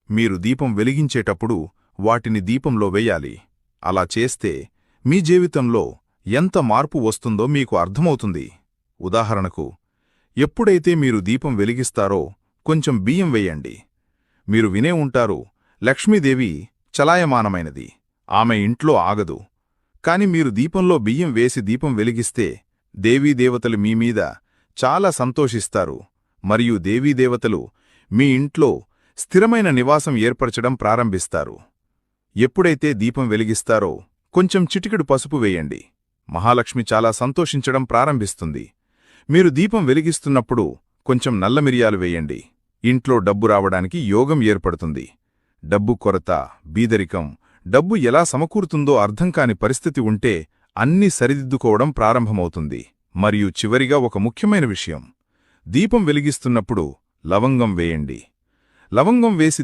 మీరు దీపం వెలిగించేటప్పుడు వాటిని దీపంలో వెయ్యాలి. అలా చేస్తే మీ జీవితంలో ఎంత మార్పు వస్తుందో మీకు అర్థమవుతుంది. ఉదాహరణకు, ఎప్పుడైతే మీరు దీపం వెలిగిస్తారో కొంచెం బియ్యం వెయ్యండి. మీరు వినే ఉంటారు, లక్ష్మీదేవి చలాయమానమైనది, ఆమె ఇంట్లో ఆగదు. కాని మీరు దీపంలో బియ్యం వేసి దీపం వెలిగిస్తే దేవీదేవతలు మీమీద చాలా సంతోషిస్తారు మరియు దేవీదేవతలు మీ ఇంట్లో స్థిరమైన నివాసం ఏర్పరచడం ప్రారంభిస్తారు. ఎప్పుడైతే దీపం వెలిగిస్తారో కొంచెం చిటికెడు పసుపు వేయండి. మహాలక్ష్మి చాలా సంతోషించడం ప్రారంభిస్తుంది. మీరు దీపం వెలిగిస్తున్నప్పుడు కొంచెం నల్ల మిరియాలు వేయండి. ఇంట్లో డబ్బు రావడానికి యోగం ఏర్పడుతుంది. డబ్బు కొరత, బీదరికం, డబ్బు ఎలా సమకూరుతుందో అర్థం కాని పరిస్థితి ఉంటే అన్నీ సరిదిద్దుకోవడం ప్రారంభమవుతుంది. మరియు చివరిగా ఒక ముఖ్యమైన విషయం, దీపం వెలిగిస్తున్నప్పుడు లవంగం వేయండి. లవంగం వేసి